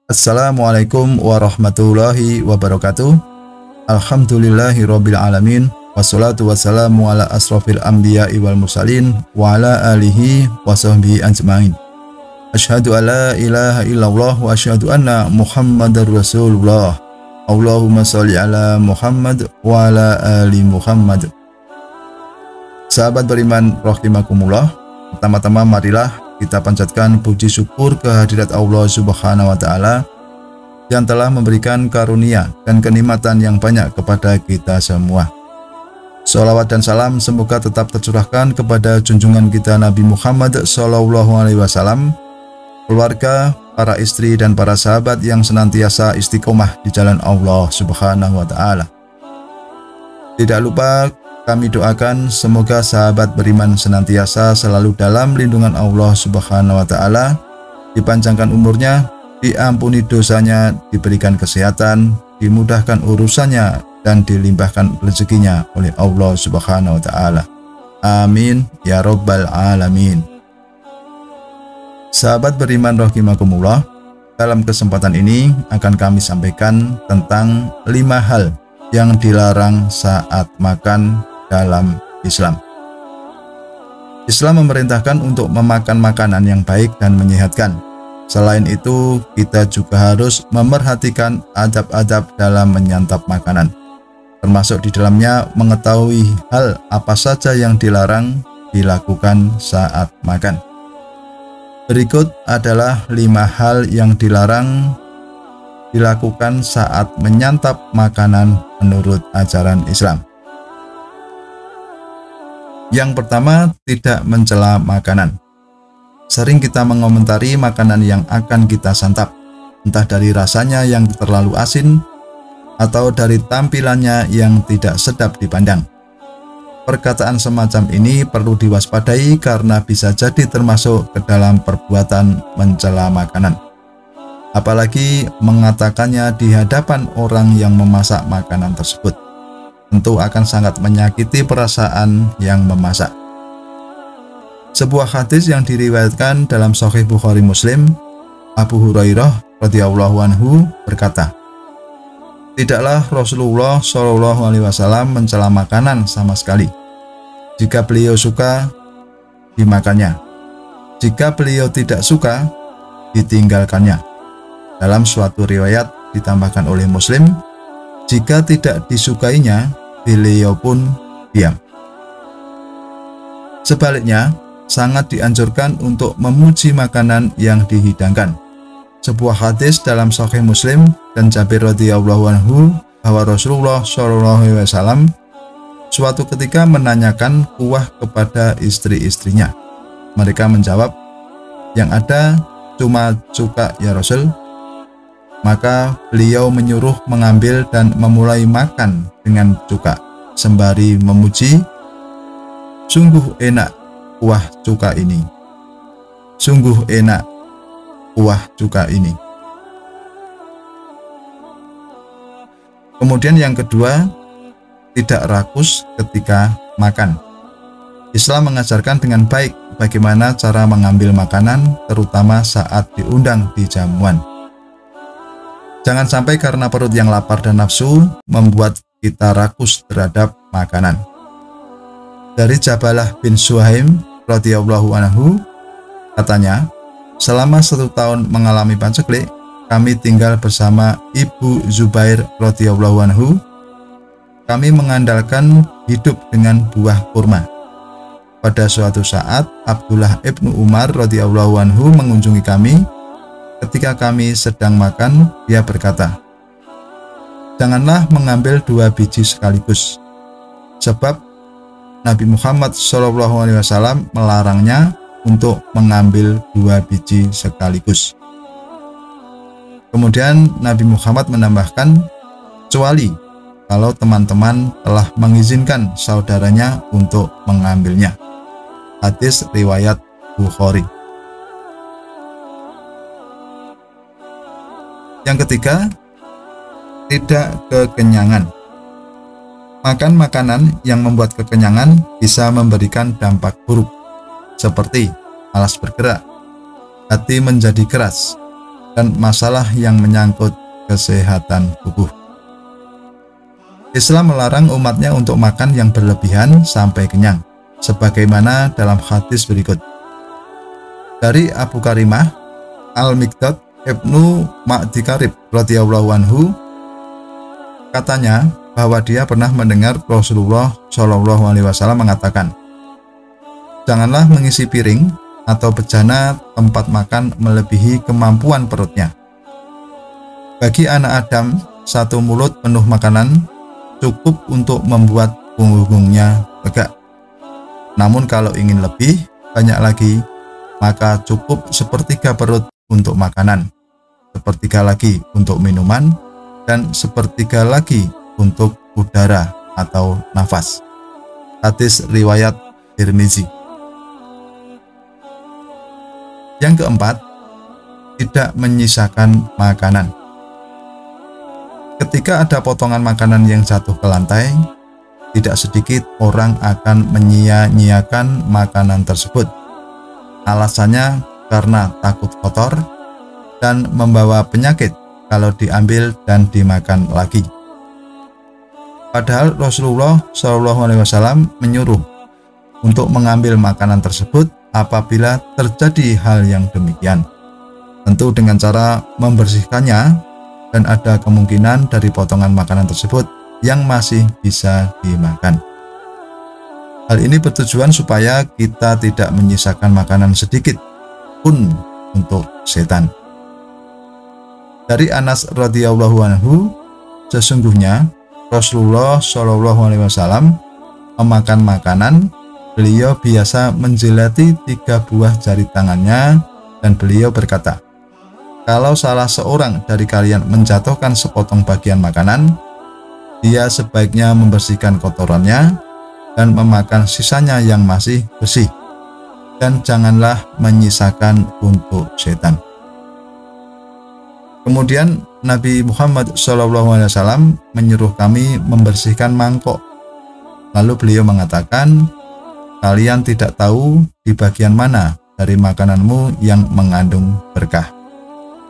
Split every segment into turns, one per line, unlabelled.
Assalamualaikum warahmatullahi wabarakatuh. Alhamdulillahirabbil alamin. Wassalatu wassalamu ala asrofil anbiya'i wal mursalin wa ala alihi wa sahbihi ajma'in. Asyhadu an la ilaha illallah wa asyhadu anna Muhammadar Rasulullah. Allahumma sholli ala Muhammad wa ala ali Muhammad. Sahabat beriman rahimakumullah, pertama-tama marilah kita panjatkan puji syukur kehadirat Allah Subhanahu wa Ta'ala yang telah memberikan karunia dan kenikmatan yang banyak kepada kita semua. Sholawat dan salam semoga tetap tercurahkan kepada junjungan kita Nabi Muhammad SAW, keluarga, para istri dan para sahabat yang senantiasa istiqomah di jalan Allah Subhanahu wa Ta'ala. Tidak lupa kami doakan semoga sahabat beriman senantiasa selalu dalam lindungan Allah Subhanahu wa Ta'ala, dipanjangkan umurnya, diampuni dosanya, diberikan kesehatan, dimudahkan urusannya, dan dilimpahkan rezekinya oleh Allah Subhanahu wa Ta'ala. Amin ya rabbal alamin. Sahabat beriman rahimakumullah, dalam kesempatan ini akan kami sampaikan tentang 5 hal yang dilarang saat makan dalam Islam. Islam memerintahkan untuk memakan makanan yang baik dan menyehatkan. Selain itu, kita juga harus memerhatikan adab-adab dalam menyantap makanan, termasuk di dalamnya mengetahui hal apa saja yang dilarang dilakukan saat makan. Berikut adalah 5 hal yang dilarang dilakukan saat menyantap makanan menurut ajaran Islam. Yang pertama, tidak mencela makanan. Sering kita mengomentari makanan yang akan kita santap, entah dari rasanya yang terlalu asin atau dari tampilannya yang tidak sedap dipandang. Perkataan semacam ini perlu diwaspadai karena bisa jadi termasuk ke dalam perbuatan mencela makanan. Apalagi mengatakannya di hadapan orang yang memasak makanan tersebut, tentu akan sangat menyakiti perasaan yang memasak. Sebuah hadis yang diriwayatkan dalam Sahih Bukhari Muslim, Abu Hurairah radhiyallahu anhu berkata, tidaklah Rasulullah SAW mencela makanan sama sekali. Jika beliau suka, dimakannya. Jika beliau tidak suka, ditinggalkannya. Dalam suatu riwayat ditambahkan oleh Muslim, jika tidak disukainya, beliau pun diam. Sebaliknya, sangat dianjurkan untuk memuji makanan yang dihidangkan. Sebuah hadis dalam Sahih Muslim dan Jabir radhiyallahu anhu bahwa Rasulullah SAW suatu ketika menanyakan kuah kepada istri-istrinya. Mereka menjawab, yang ada cuma cuka ya Rasul. Maka beliau menyuruh mengambil dan memulai makan dengan cuka, sembari memuji, sungguh enak kuah cuka ini. Sungguh enak kuah cuka ini. Kemudian yang kedua, tidak rakus ketika makan. Islam mengajarkan dengan baik bagaimana cara mengambil makanan, terutama saat diundang di jamuan. Jangan sampai karena perut yang lapar dan nafsu membuat kita rakus terhadap makanan. Dari Jabalah bin Suhaim radhiyallahu anhu, katanya, selama 1 tahun mengalami paceklik, kami tinggal bersama Ibu Zubair radhiyallahu anhu. Kami mengandalkan hidup dengan buah kurma. Pada suatu saat, Abdullah ibnu Umar radhiyallahu anhu mengunjungi kami. Ketika kami sedang makan, dia berkata, janganlah mengambil 2 biji sekaligus, sebab Nabi Muhammad SAW melarangnya untuk mengambil 2 biji sekaligus. Kemudian Nabi Muhammad menambahkan, kecuali kalau teman-teman telah mengizinkan saudaranya untuk mengambilnya. Hadis riwayat Bukhari. Yang ketiga, tidak kekenyangan. Makan makanan yang membuat kekenyangan bisa memberikan dampak buruk, seperti malas bergerak, hati menjadi keras, dan masalah yang menyangkut kesehatan tubuh. Islam melarang umatnya untuk makan yang berlebihan sampai kenyang, sebagaimana dalam hadis berikut. Dari Abu Karimah Al-Miqdad Ibnu Ma'di Karib radhiyallahu anhu, katanya bahwa dia pernah mendengar Rasulullah Shallallahu alaihi wasallam mengatakan, "Janganlah mengisi piring atau bejana tempat makan melebihi kemampuan perutnya. Bagi anak Adam, satu mulut penuh makanan cukup untuk membuat punggungnya tegak. Namun kalau ingin lebih banyak lagi, maka cukup sepertiga perut untuk makanan, sepertiga lagi untuk minuman, dan sepertiga lagi untuk udara atau nafas." Hadis riwayat Tirmizi. Yang keempat, tidak menyisakan makanan. Ketika ada potongan makanan yang jatuh ke lantai, tidak sedikit orang akan menyia-nyiakan makanan tersebut. Alasannya karena takut kotor dan membawa penyakit kalau diambil dan dimakan lagi. Padahal Rasulullah SAW menyuruh untuk mengambil makanan tersebut apabila terjadi hal yang demikian, tentu dengan cara membersihkannya, dan ada kemungkinan dari potongan makanan tersebut yang masih bisa dimakan. Hal ini bertujuan supaya kita tidak menyisakan makanan sedikit pun untuk setan. Dari Anas radhiyallahu anhu, sesungguhnya Rasulullah SAW memakan makanan. Beliau biasa menjilati 3 buah jari tangannya dan beliau berkata, "Kalau salah seorang dari kalian menjatuhkan sepotong bagian makanan, dia sebaiknya membersihkan kotorannya dan memakan sisanya yang masih bersih, dan janganlah menyisakan untuk setan." Kemudian Nabi Muhammad SAW menyuruh kami membersihkan mangkok. Lalu beliau mengatakan, "Kalian tidak tahu di bagian mana dari makananmu yang mengandung berkah."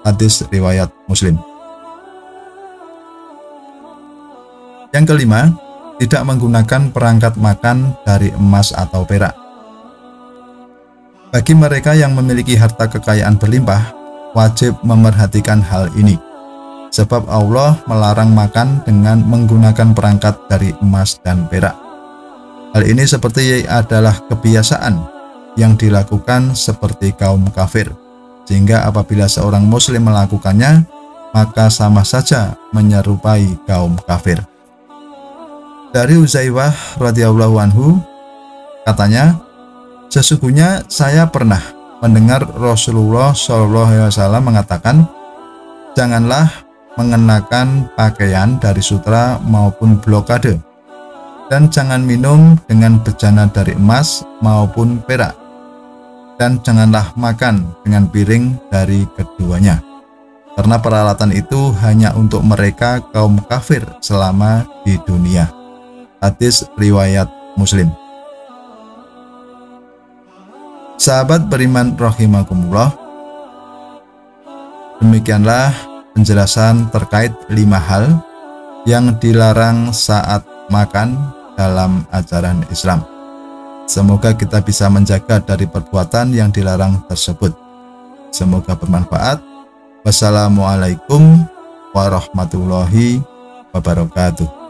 Hadis riwayat Muslim. Yang kelima, tidak menggunakan perangkat makan dari emas atau perak. Bagi mereka yang memiliki harta kekayaan berlimpah, wajib memerhatikan hal ini, sebab Allah melarang makan dengan menggunakan perangkat dari emas dan perak. Hal ini seperti adalah kebiasaan yang dilakukan seperti kaum kafir, sehingga apabila seorang muslim melakukannya, maka sama saja menyerupai kaum kafir. Dari Uzaywah radhiyallahu anhu, katanya, "Sesungguhnya saya pernah mendengar Rasulullah SAW mengatakan, janganlah mengenakan pakaian dari sutra maupun blokade, dan jangan minum dengan bejana dari emas maupun perak, dan janganlah makan dengan piring dari keduanya, karena peralatan itu hanya untuk mereka kaum kafir selama di dunia." Hadis riwayat Muslim. Sahabat beriman rahimakumullah, demikianlah penjelasan terkait 5 hal yang dilarang saat makan dalam ajaran Islam. Semoga kita bisa menjaga dari perbuatan yang dilarang tersebut. Semoga bermanfaat. Wassalamualaikum warahmatullahi wabarakatuh.